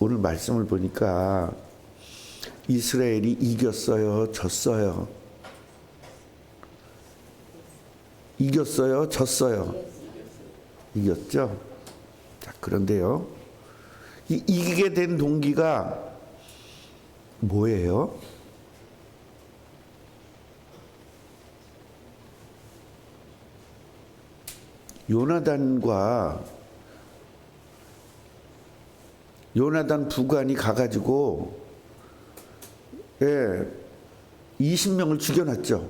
오늘 말씀을 보니까 이스라엘이 이겼어요, 졌어요? 이겼어요, 졌어요? 이겼죠? 자, 그런데요, 이기게 된 동기가 뭐예요? 요나단 부관이 가가지고 20명을 죽여놨죠.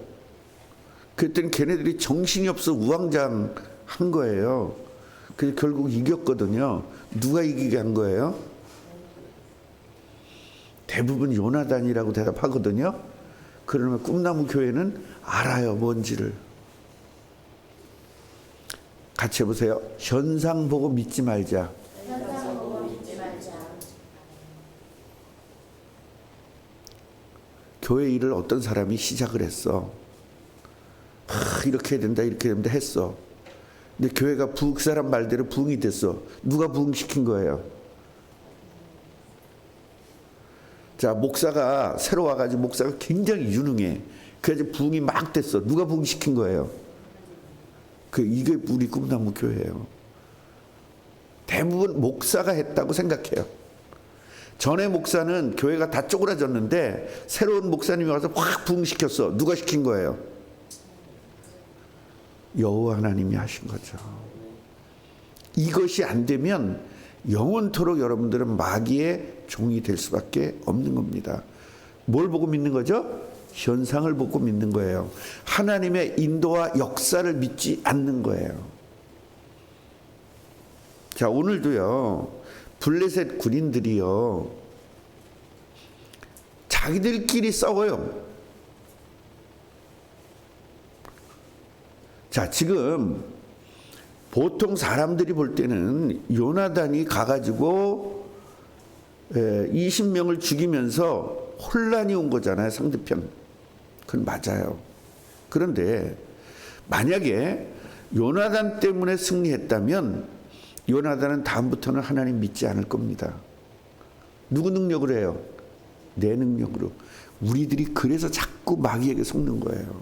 그랬더니 걔네들이 정신이 없어 우왕좌왕 한 거예요. 그래서 결국 이겼거든요. 누가 이기게 한 거예요? 대부분 요나단이라고 대답하거든요. 그러면 꿈나무 교회는 알아요, 뭔지를. 같이 해보세요. 현상 보고 믿지 말자. 교회 일을 어떤 사람이 시작을 했어. 이렇게 해야 된다, 이렇게 해야 된다 했어. 근데 교회가 그 사람 말대로 부흥이 됐어. 누가 부흥시킨 거예요? 자, 목사가 새로 와가지고 목사가 굉장히 유능해. 그래서 부흥이 막 됐어. 누가 부흥시킨 거예요? 이게 우리 꿈나무 교회예요. 대부분 목사가 했다고 생각해요. 전에 목사는 교회가 다 쪼그라졌는데 새로운 목사님이 와서 확 부흥시켰어. 누가 시킨 거예요? 여호와 하나님이 하신 거죠. 이것이 안 되면 영원토록 여러분들은 마귀의 종이 될 수밖에 없는 겁니다. 뭘 보고 믿는 거죠? 현상을 보고 믿는 거예요. 하나님의 인도와 역사를 믿지 않는 거예요. 자, 오늘도요, 블레셋 군인들이요, 자기들끼리 싸워요. 자, 지금 보통 사람들이 볼 때는 요나단이 가가지고 20명을 죽이면서 혼란이 온 거잖아요, 상대편. 그건 맞아요. 그런데 만약에 요나단 때문에 승리했다면 요나단은 다음부터는 하나님 믿지 않을 겁니다. 누구 능력으로 해요? 내 능력으로. 우리들이 그래서 자꾸 마귀에게 속는 거예요.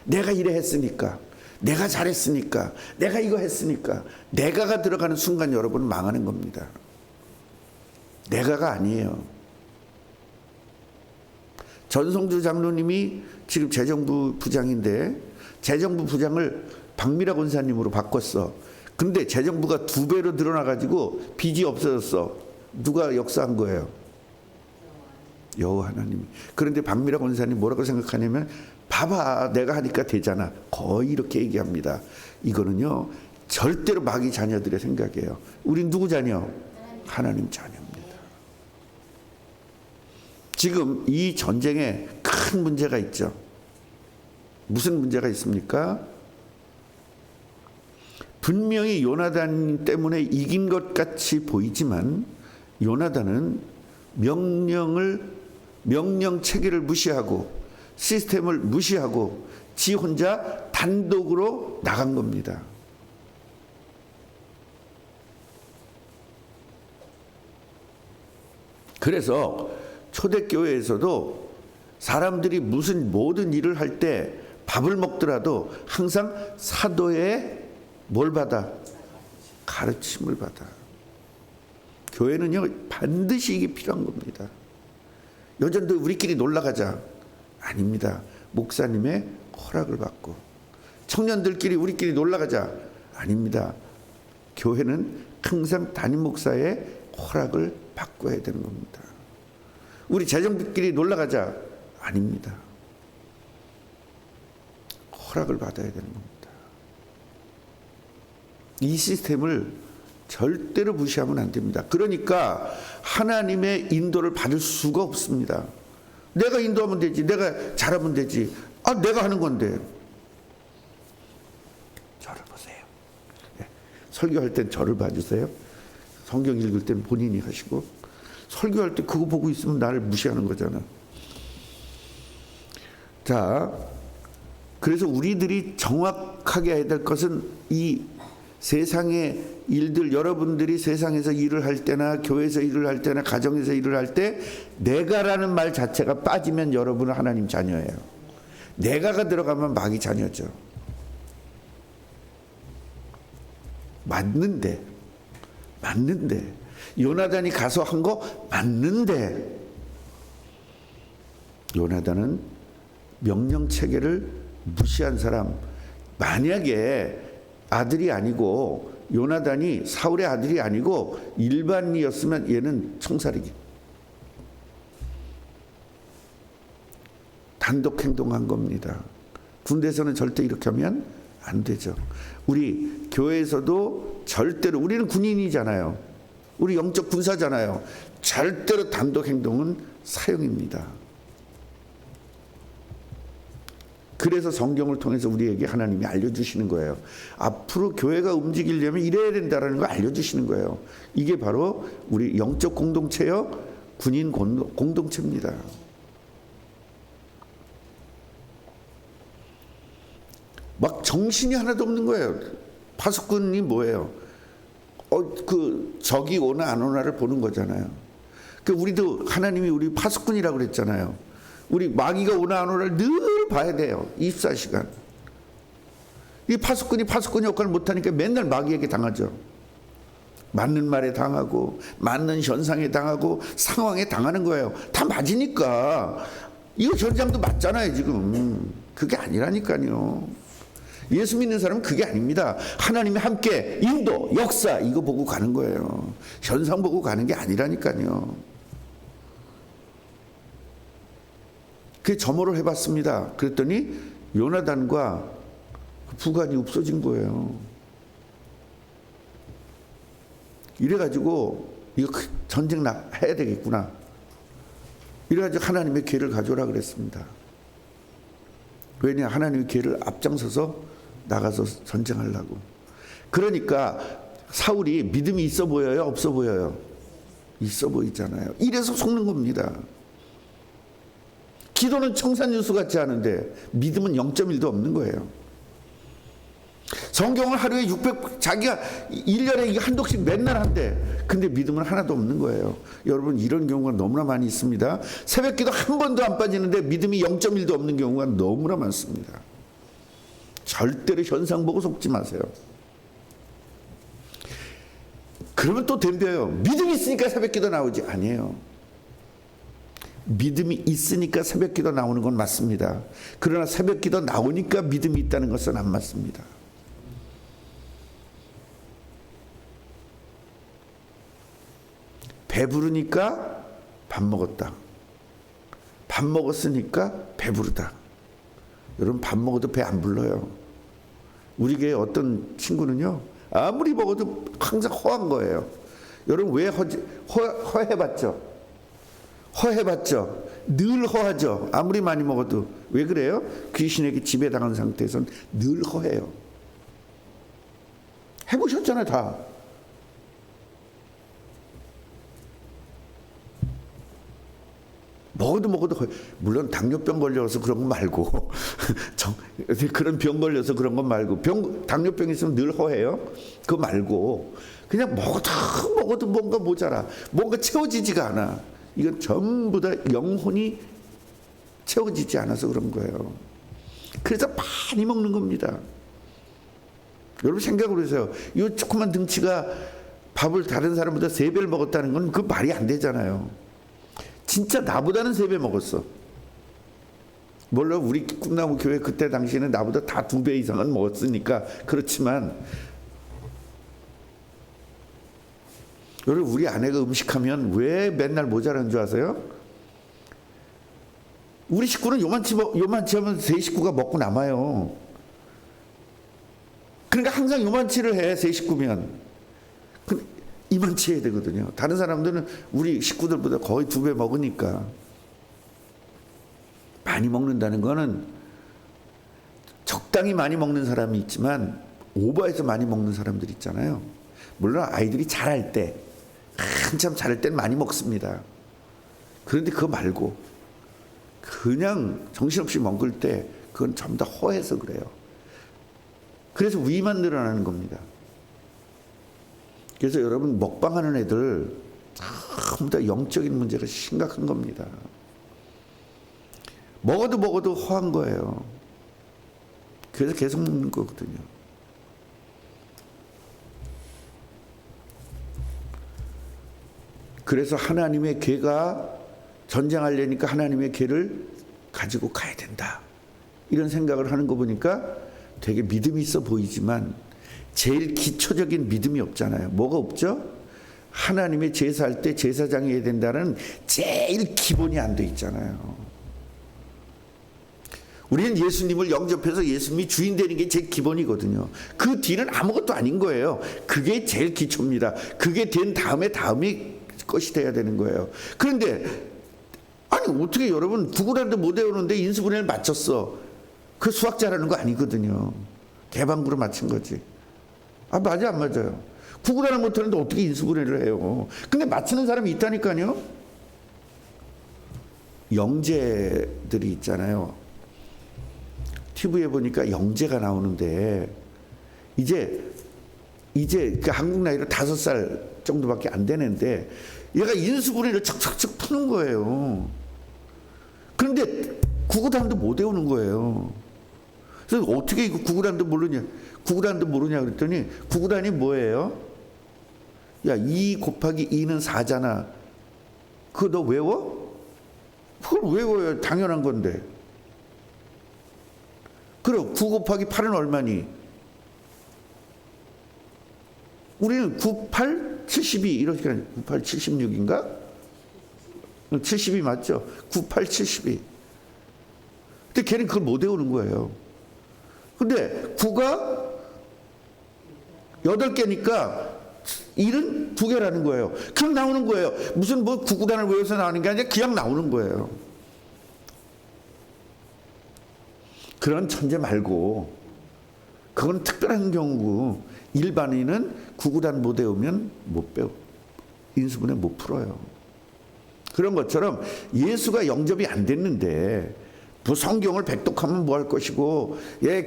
내가 이래 했으니까, 내가 잘했으니까, 내가 이거 했으니까. 내가가 들어가는 순간 여러분은 망하는 겁니다. 내가가 아니에요. 전성주 장로님이 지금 재정부 부장인데 재정부 부장을 박미라 권사님으로 바꿨어. 근데 재정부가 2배로 늘어나가지고 빚이 없어졌어. 누가 역사한 거예요? 여호와 하나님이. 그런데 박미라 권사님 뭐라고 생각하냐면, 봐봐, 내가 하니까 되잖아. 거의 이렇게 얘기합니다. 이거는요, 절대로 마귀 자녀들의 생각이에요. 우린 누구 자녀? 하나님 자녀입니다. 지금 이 전쟁에 큰 문제가 있죠. 무슨 문제가 있습니까? 분명히 요나단 때문에 이긴 것 같이 보이지만 요나단은 명령 체계를 무시하고 시스템을 무시하고 지 혼자 단독으로 나간 겁니다. 그래서 초대교회에서도 사람들이 모든 일을 할 때 밥을 먹더라도 항상 사도의 뭘 받아? 가르침을 받아. 교회는요, 반드시 이게 필요한 겁니다. 여전도 우리끼리 놀러 가자. 아닙니다. 목사님의 허락을 받고. 청년들끼리 우리끼리 놀러 가자. 아닙니다. 교회는 항상 담임 목사의 허락을 바꿔야 되는 겁니다. 우리 재정부끼리 놀러 가자. 아닙니다. 허락을 받아야 되는 겁니다. 이 시스템을 절대로 무시하면 안 됩니다. 그러니까 하나님의 인도를 받을 수가 없습니다. 내가 인도하면 되지, 내가 잘하면 되지, 내가 하는 건데. 저를 보세요. 네. 설교할 땐 저를 봐주세요. 성경 읽을 땐 본인이 하시고, 설교할 때 그거 보고 있으면 나를 무시하는 거잖아. 자, 그래서 우리들이 정확하게 해야 될 것은 이 세상의 일들, 여러분들이 세상에서 일을 할 때나 교회에서 일을 할 때나 가정에서 일을 할 때 내가라는 말 자체가 빠지면 여러분은 하나님 자녀예요. 내가가 들어가면 마귀 자녀죠. 맞는데 요나단이 가서 한 거 맞는데 요나단은 명령 체계를 무시한 사람. 만약에 아들이 아니고 요나단이 사울의 아들이 아니고 일반이었으면 얘는 청살이지. 단독 행동한 겁니다. 군대에서는 절대 이렇게 하면 안 되죠. 우리 교회에서도 절대로, 우리는 군인이잖아요. 우리 영적 군사잖아요. 절대로 단독 행동은 사형입니다. 그래서 성경을 통해서 우리에게 하나님이 알려주시는 거예요. 앞으로 교회가 움직이려면 이래야 된다는 걸 알려주시는 거예요. 이게 바로 우리 영적 공동체요, 군인 공동체입니다. 막 정신이 하나도 없는 거예요. 파수꾼이 뭐예요? 적이 오나 안 오나를 보는 거잖아요. 우리도 하나님이 우리 파수꾼이라고 그랬잖아요. 우리 마귀가 오나 안 오나를 늘 봐야 돼요. 24시간. 이 파수꾼이 파수꾼 역할을 못하니까 맨날 마귀에게 당하죠. 맞는 말에 당하고 맞는 현상에 당하고 상황에 당하는 거예요. 다 맞으니까. 이거 전장도 맞잖아요 지금. 그게 아니라니까요. 예수 믿는 사람은 그게 아닙니다. 하나님이 함께 인도, 역사 이거 보고 가는 거예요. 현상 보고 가는 게 아니라니까요. 그 점호를 해봤습니다. 그랬더니 요나단과 부관이 없어진 거예요. 이래가지고 이거 전쟁 해야 되겠구나. 이래가지고 하나님의 기회를 가져오라 그랬습니다. 왜냐, 하나님의 기회를 앞장서서 나가서 전쟁하려고. 그러니까 사울이 믿음이 있어 보여요, 없어 보여요? 있어 보이잖아요. 이래서 속는 겁니다. 기도는 청산유수 같지 않은데 믿음은 0.1도 없는 거예요. 성경을 하루에 600, 자기가 1년에 한두 씩 맨날 한대. 근데 믿음은 하나도 없는 거예요. 여러분, 이런 경우가 너무나 많이 있습니다. 새벽 기도 한 번도 안 빠지는데 믿음이 0.1도 없는 경우가 너무나 많습니다. 절대로 현상 보고 속지 마세요. 그러면 또 덤벼요. 믿음이 있으니까 새벽 기도 나오지. 아니에요. 믿음이 있으니까 새벽 기도 나오는 건 맞습니다. 그러나 새벽 기도 나오니까 믿음이 있다는 것은 안 맞습니다. 배부르니까 밥 먹었다. 밥 먹었으니까 배부르다. 여러분, 밥 먹어도 배 안 불러요. 우리 교회 어떤 친구는요, 아무리 먹어도 항상 허한 거예요. 여러분, 왜 허해봤죠? 허해봤죠? 늘 허하죠. 아무리 많이 먹어도. 왜 그래요? 귀신에게 지배당한 상태에서는 늘 허해요. 해보셨잖아요, 다. 먹어도 허해. 물론 당뇨병 걸려서 그런 거 말고 그런 병 걸려서 그런 거 말고, 당뇨병 있으면 늘 허해요. 그거 말고 그냥 먹어도 뭔가 모자라, 뭔가 채워지지가 않아. 이건 전부 다 영혼이 채워지지 않아서 그런 거예요. 그래서 많이 먹는 겁니다. 여러분, 생각을 해보세요. 이 조그만 등치가 밥을 다른 사람보다 3배를 먹었다는 건 그 말이 안 되잖아요. 진짜 나보다는 3배 먹었어. 물론 우리 꿈나무 교회 그때 당시에는 나보다 다 2배 이상은 먹었으니까 그렇지만, 여러분, 우리 아내가 음식하면 왜 맨날 모자란 줄 아세요? 우리 식구는 요만치 하면 세 식구가 먹고 남아요. 그러니까 항상 요만치를 해, 세 식구면. 이만치 해야 되거든요. 다른 사람들은 우리 식구들보다 거의 2배 먹으니까. 많이 먹는다는 거는 적당히 많이 먹는 사람이 있지만 오버해서 많이 먹는 사람들 있잖아요. 물론 아이들이 잘할 때, 한참 잘할 때는 많이 먹습니다. 그런데 그거 말고 그냥 정신없이 먹을 때 그건 전부 다 허해서 그래요. 그래서 위만 늘어나는 겁니다. 그래서 여러분 먹방하는 애들 전부 다 영적인 문제가 심각한 겁니다. 먹어도 허한 거예요. 그래서 계속 먹는 거거든요. 그래서 하나님의 궤가 전쟁하려니까 하나님의 궤를 가지고 가야 된다. 이런 생각을 하는 거 보니까 되게 믿음이 있어 보이지만 제일 기초적인 믿음이 없잖아요. 뭐가 없죠? 하나님의 제사할 때 제사장이 해야 된다는 제일 기본이 안 돼 있잖아요. 우리는 예수님을 영접해서 예수님이 주인 되는 게 제일 기본이거든요. 그 뒤는 아무것도 아닌 거예요. 그게 제일 기초입니다. 그게 된 다음에 다음이 것이 돼야 되는 거예요. 그런데 아니 어떻게 여러분 구구단도 못 외우는데 인수분해를 맞췄어. 그 수학 잘하는 거 아니거든요. 개방구로 맞춘 거지. 아 맞아 안 맞아요. 구구단을 못하는데 어떻게 인수분해를 해요. 근데 맞추는 사람이 있다니까요. 영재들이 있잖아요. TV에 보니까 영재가 나오는데 이제 그 한국 나이로 5살 정도밖에 안 되는데 얘가 인수분해를 척척척 푸는 거예요. 그런데 구구단도 못 외우는 거예요. 그래서 어떻게 이거 구구단도 모르냐 그랬더니 구구단이 뭐예요? 야 2 곱하기 2는 4잖아. 그거 너 외워? 그걸 외워요. 당연한 건데. 그럼 9 곱하기 8은 얼마니? 우리는 98, 72 이렇게 하는 98, 76인가? 72 맞죠? 98, 72. 근데 걔는 그걸 못 외우는 거예요. 근데 9가 8개니까 1은 2개라는 거예요. 그냥 나오는 거예요. 무슨 뭐 구구단을 외워서 나오는 게 아니라 그냥 나오는 거예요. 그런 천재 말고 그건 특별한 경우고 일반인은 구구단 못 외우면 못 배워. 인수분해 못 풀어요. 그런 것처럼 예수가 영접이 안 됐는데 성경을 백독하면 뭐 할 것이고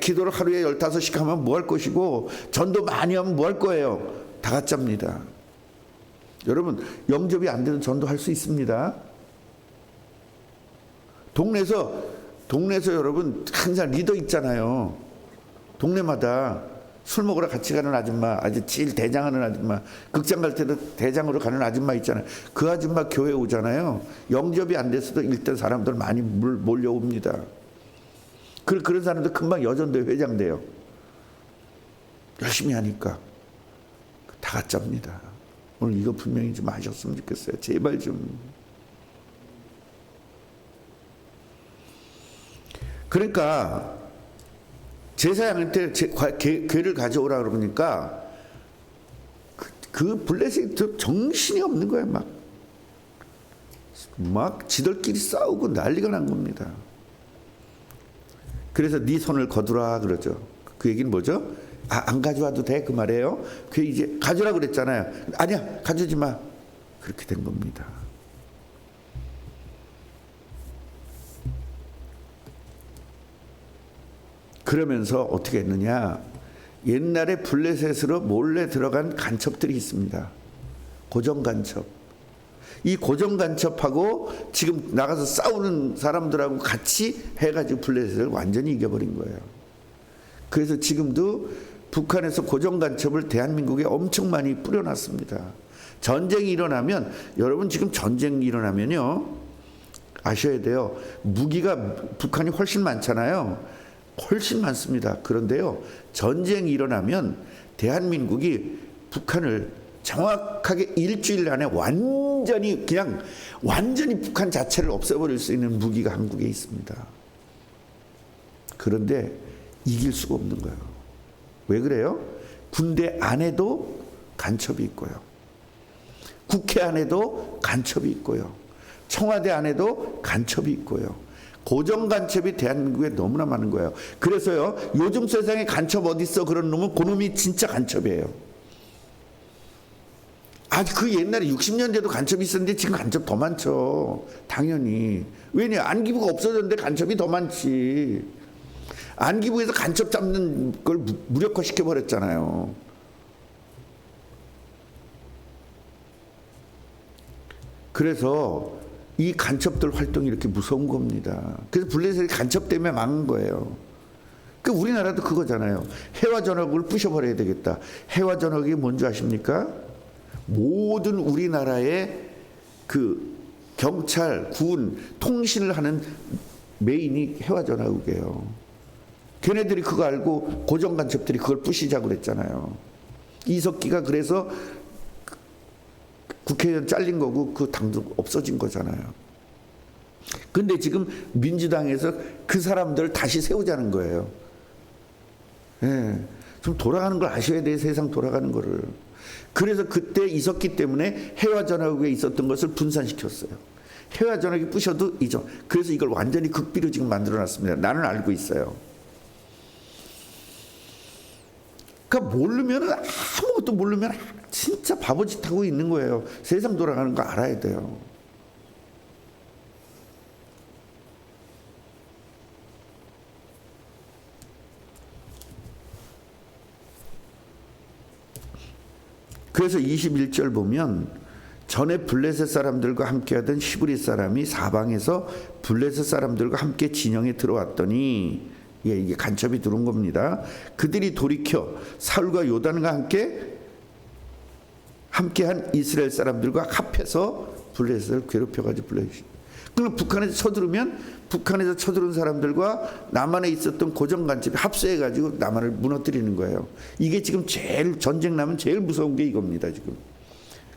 기도를 하루에 15시간 하면 뭐 할 것이고 전도 많이 하면 뭐 할 거예요. 다 가짜입니다. 여러분 영접이 안 되는 전도할 수 있습니다. 동네에서 여러분 항상 리더 있잖아요. 동네마다 술 먹으러 같이 가는 아줌마, 아주 제일 대장하는 아줌마, 극장 갈 때도 대장으로 가는 아줌마 있잖아요. 그 아줌마 교회 오잖아요. 영접이 안 됐어도 일단 사람들 많이 몰려옵니다. 그런 사람들 금방 여전도에 회장 돼요. 열심히 하니까. 다 가짜입니다. 오늘 이거 분명히 좀 아셨으면 좋겠어요. 제발 좀. 그러니까 제사장한테 궤를 가져오라 그러니까 그 블레셋이 정신이 없는 거예요. 막 지들끼리 싸우고 난리가 난 겁니다. 그래서 네 손을 거두라 그러죠. 그 얘기는 뭐죠? 안 가져와도 돼 그 말이에요. 그 이제 가져라 그랬잖아요. 아니야 가져오지 마. 그렇게 된 겁니다. 그러면서 어떻게 했느냐? 옛날에 블레셋으로 몰래 들어간 간첩들이 있습니다. 고정 간첩. 이 고정 간첩하고 지금 나가서 싸우는 사람들하고 같이 해가지고 블레셋을 완전히 이겨버린 거예요. 그래서 지금도 북한에서 고정 간첩을 대한민국에 엄청 많이 뿌려놨습니다. 전쟁이 일어나면 여러분 지금 전쟁이 일어나면요 아셔야 돼요. 무기가 북한이 훨씬 많잖아요. 훨씬 많습니다. 그런데요 전쟁이 일어나면 대한민국이 북한을 정확하게 일주일 안에 완전히 북한 자체를 없애버릴 수 있는 무기가 한국에 있습니다. 그런데 이길 수가 없는 거예요. 왜 그래요? 군대 안에도 간첩이 있고요. 국회 안에도 간첩이 있고요. 청와대 안에도 간첩이 있고요. 고정 간첩이 대한민국에 너무나 많은 거예요. 그래서요 요즘 세상에 간첩 어디 있어 그런 놈은 그놈이 진짜 간첩이에요. 그 옛날에 60년대도 간첩이 있었는데 지금 간첩 더 많죠. 당연히. 왜냐 안기부가 없어졌는데 간첩이 더 많지. 안기부에서 간첩 잡는 걸 무력화시켜 버렸잖아요. 그래서 이 간첩들 활동이 이렇게 무서운 겁니다. 그래서 블레셋이 간첩 때문에 망한 거예요. 그 우리나라도 그거잖아요. 해화전역을 부셔버려야 되겠다. 해화전역이 뭔지 아십니까? 모든 우리나라의 그 경찰, 군, 통신을 하는 메인이 해화전역이에요. 걔네들이 그거 알고 고정간첩들이 그걸 부시자고 그랬잖아요. 이석기가 그래서 국회의원 잘린 거고 그 당도 없어진 거잖아요. 근데 지금 민주당에서 그 사람들을 다시 세우자는 거예요. 예, 좀 돌아가는 걸 아셔야 돼요. 세상 돌아가는 거를. 그래서 그때 이석기 때문에 해화전역에 있었던 것을 분산시켰어요. 해화전역이 부셔도 이죠. 그래서 이걸 완전히 극비로 지금 만들어놨습니다. 나는 알고 있어요. 그러니까 모르면, 아무것도 모르면 진짜 바보짓 하고 있는 거예요. 세상 돌아가는 거 알아야 돼요. 그래서 21절 보면 전에 블레셋 사람들과 함께하던 히브리 사람이 사방에서 블레셋 사람들과 함께 진영에 들어왔더니, 예, 이게 간첩이 들어온 겁니다. 그들이 돌이켜 사울과 요단과 함께한 이스라엘 사람들과 합해서 블레셋을 괴롭혀가지고 블레셋. 그럼 북한에서 쳐들어온 사람들과 남한에 있었던 고정간첩이 합세해가지고 남한을 무너뜨리는 거예요. 이게 지금 제일 전쟁 나면 제일 무서운 게 이겁니다. 지금.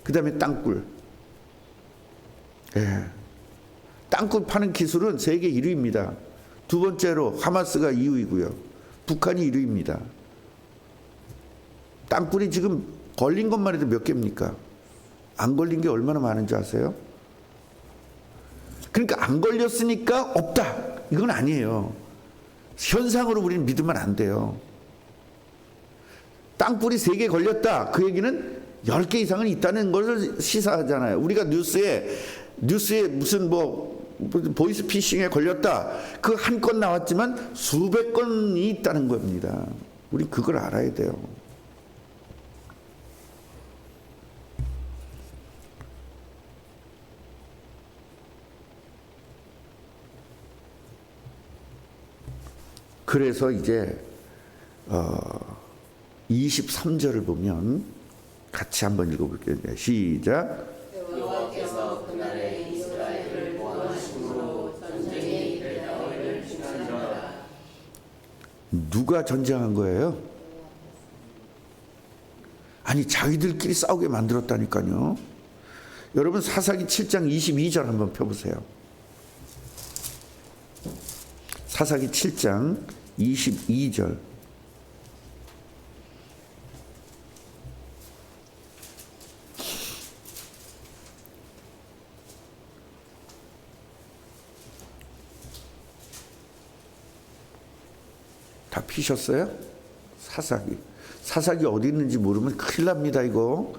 그 다음에 땅굴. 예. 땅굴 파는 기술은 세계 1위입니다. 두 번째로 하마스가 2위고요. 북한이 1위입니다. 땅굴이 지금 걸린 것만 해도 몇 개입니까? 안 걸린 게 얼마나 많은지 아세요? 그러니까 안 걸렸으니까 없다. 이건 아니에요. 현상으로 우리는 믿으면 안 돼요. 땅굴이 3개 걸렸다. 그 얘기는 10개 이상은 있다는 것을 시사하잖아요. 우리가 뉴스에 무슨 보이스 피싱에 걸렸다. 그 한 건 나왔지만 수백 건이 있다는 겁니다. 우리 그걸 알아야 돼요. 그래서 이제 23절을 보면 같이 한번 읽어볼게요. 시작. 여호와께서 그날에 이스라엘을 구원하심으로 전쟁에 이를 너희를 주시리라. 누가 전쟁한 거예요? 아니, 자기들끼리 싸우게 만들었다니까요. 여러분 사사기 7장 22절 한번 펴보세요. 사사기 7장 22절. 다 피셨어요? 사사기 어디 있는지 모르면 큰일 납니다. 이거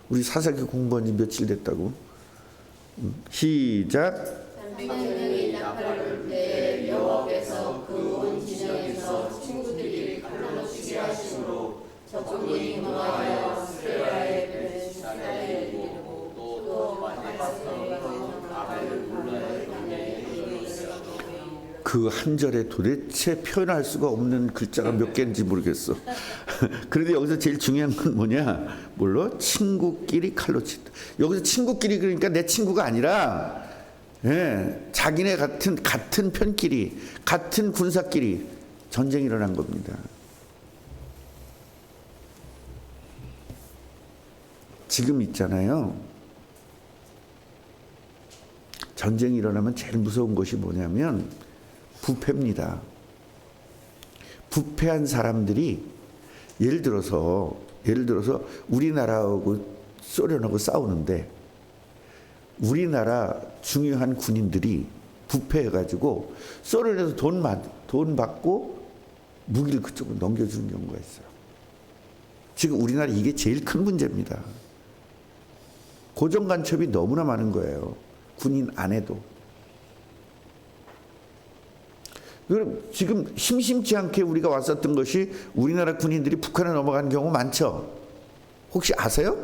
우리 사사기 공부한 지 며칠 됐다고. 시작. 산비경이 나팔을 때 여호와께서 그 온 진영에서 친구들이 칼로 치게 하심으로 적군이 노하여 스레라의 베르시다에 이르고 또 마데스에서 아벨을 불러내 그 한 절에 도대체 표현할 수가 없는 글자가 몇 개인지 모르겠어. 그런데 여기서 제일 중요한 건 뭐냐? 물론 친구끼리 칼로 친다. 여기서 친구끼리 그러니까 내 친구가 아니라, 예, 자기네 같은 편끼리, 같은 군사끼리 전쟁이 일어난 겁니다. 지금 있잖아요. 전쟁이 일어나면 제일 무서운 것이 뭐냐면 부패입니다. 부패한 사람들이 예를 들어서 우리나라하고 소련하고 싸우는데 우리나라 중요한 군인들이 부패해가지고 소련에서 돈 받고 무기를 그쪽으로 넘겨주는 경우가 있어요. 지금 우리나라 이게 제일 큰 문제입니다. 고정간첩이 너무나 많은 거예요. 군인 안에도. 지금 심심치 않게 우리가 왔었던 것이 우리나라 군인들이 북한에 넘어간 경우 많죠. 혹시 아세요?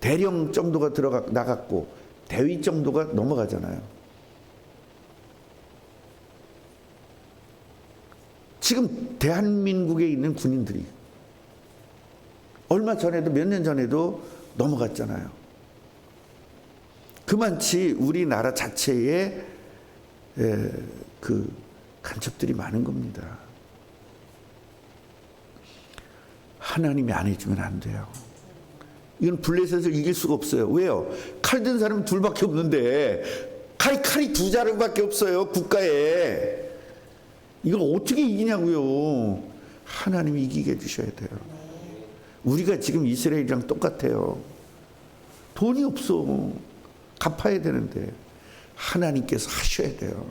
대령 정도가 나갔고 대위 정도가 넘어가잖아요. 지금 대한민국에 있는 군인들이 얼마 전에도 몇 년 전에도 넘어갔잖아요. 그만치 우리나라 자체에 그 간첩들이 많은 겁니다. 하나님이 안 해주면 안 돼요. 이건 블레셋을 이길 수가 없어요. 왜요? 칼 든 사람은 둘밖에 없는데 칼이 두 자루밖에 없어요. 국가에. 이걸 어떻게 이기냐고요. 하나님이 이기게 해주셔야 돼요. 우리가 지금 이스라엘이랑 똑같아요. 돈이 없어. 갚아야 되는데 하나님께서 하셔야 돼요.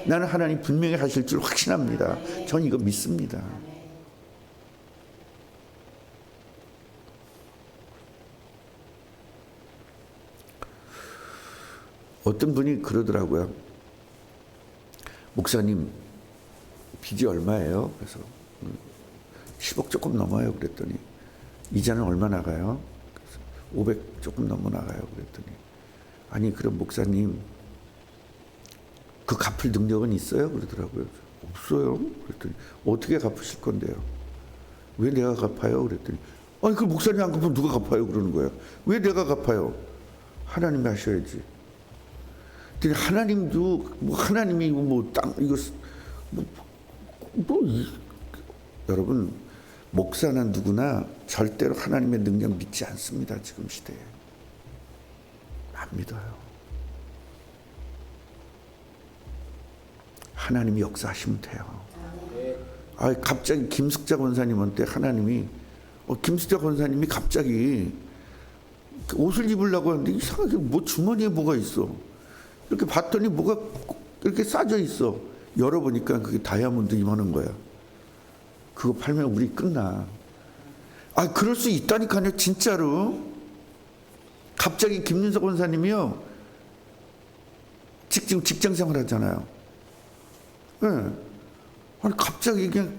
나는 하나님 분명히 하실 줄 확신합니다. 전 이거 믿습니다. 어떤 분이 그러더라고요. 목사님 빚이 얼마예요? 그래서 10억 조금 넘어요. 그랬더니 이자는 얼마 나가요? 그래서 500 조금 넘어 나가요. 그랬더니 아니 그럼 목사님 그 갚을 능력은 있어요? 그러더라고요. 없어요. 그랬더니 어떻게 갚으실 건데요? 왜 내가 갚아요? 그랬더니 아니 그 목사님 안 갚으면 누가 갚아요? 그러는 거예요. 왜 내가 갚아요? 하나님이 하셔야지. 하나님도 뭐 하나님이 뭐 땅 이거 여러분 목사는 누구나 절대로 하나님의 능력 믿지 않습니다. 지금 시대에 안 믿어요. 하나님이 역사하시면 돼요. 아 갑자기 김숙자 권사님한테 하나님이 김숙자 권사님이 갑자기 옷을 입으려고 하는데 이상하게 뭐 주머니에 뭐가 있어. 이렇게 봤더니 뭐가 이렇게 싸져 있어. 열어보니까 그게 다이아몬드 이만한 거야. 그거 팔면 우리 끝나. 아, 그럴 수 있다니까요, 진짜로. 갑자기 김윤석 원사님이요. 지금 직장 생활 하잖아요. 예. 네. 아니, 갑자기 그냥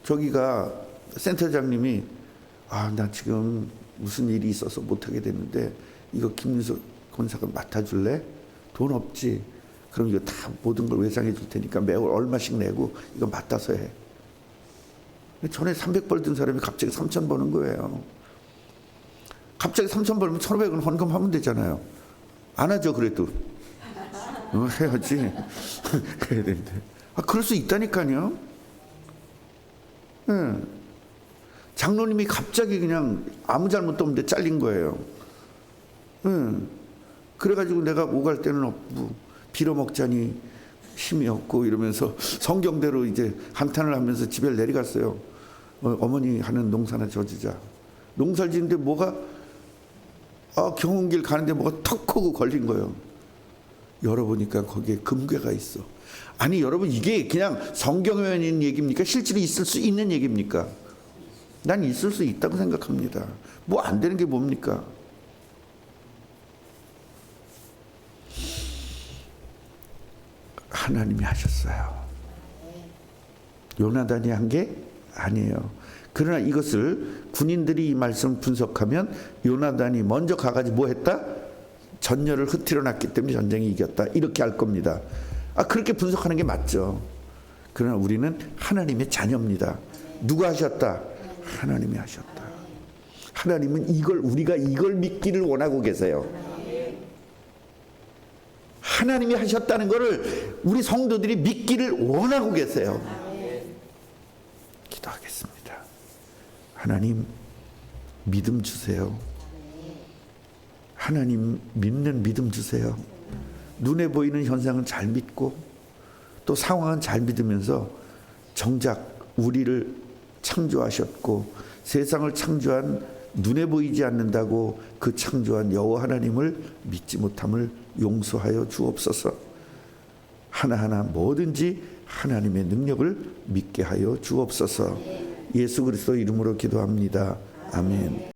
저기가 센터장님이 나 지금 무슨 일이 있어서 못하게 됐는데 이거 김윤석 권사가 맡아줄래? 돈 없지? 그럼 이거 다 모든 걸 외상해 줄 테니까 매월 얼마씩 내고 이거 맡아서 해. 전에 300벌 든 사람이 갑자기 3,000 버는 거예요. 갑자기 3,000 벌면 1,500원 헌금하면 되잖아요. 안 하죠, 그래도. 해야지. 해야 되는데. 그럴 수 있다니까요. 네. 장로님이 갑자기 그냥 아무 잘못도 없는데 잘린 거예요. 그래가지고 내가 오갈 때는 없고 빌어먹자니 힘이 없고 이러면서 성경대로 이제 한탄을 하면서 집에 내려갔어요. 어머니 하는 농사나 져주자. 농사를 짓는데 뭐가 경운길 가는데 뭐가 턱 하고 걸린 거예요. 열어보니까 거기에 금괴가 있어. 아니 여러분 이게 그냥 성경에 있는 얘기입니까? 실제로 있을 수 있는 얘기입니까? 난 있을 수 있다고 생각합니다. 뭐 안 되는 게 뭡니까? 하나님이 하셨어요. 요나단이 한 게 아니에요. 그러나 이것을 군인들이 이 말씀을 분석하면 요나단이 먼저 가가지고 뭐 했다? 전열을 흐트려 놨기 때문에 전쟁이 이겼다. 이렇게 할 겁니다. 그렇게 분석하는 게 맞죠. 그러나 우리는 하나님의 자녀입니다. 누가 하셨다? 하나님이 하셨다. 하나님은 우리가 이걸 믿기를 원하고 계세요. 하나님이 하셨다는 것을 우리 성도들이 믿기를 원하고 계세요. 기도하겠습니다. 하나님 믿음 주세요. 하나님 믿는 믿음 주세요. 눈에 보이는 현상은 잘 믿고 또 상황은 잘 믿으면서 정작 우리를 창조하셨고 세상을 창조한 눈에 보이지 않는다고 그 창조한 여호와 하나님을 믿지 못함을 용서하여 주옵소서. 하나하나 뭐든지 하나님의 능력을 믿게 하여 주옵소서. 예수 그리스도 이름으로 기도합니다. 아멘.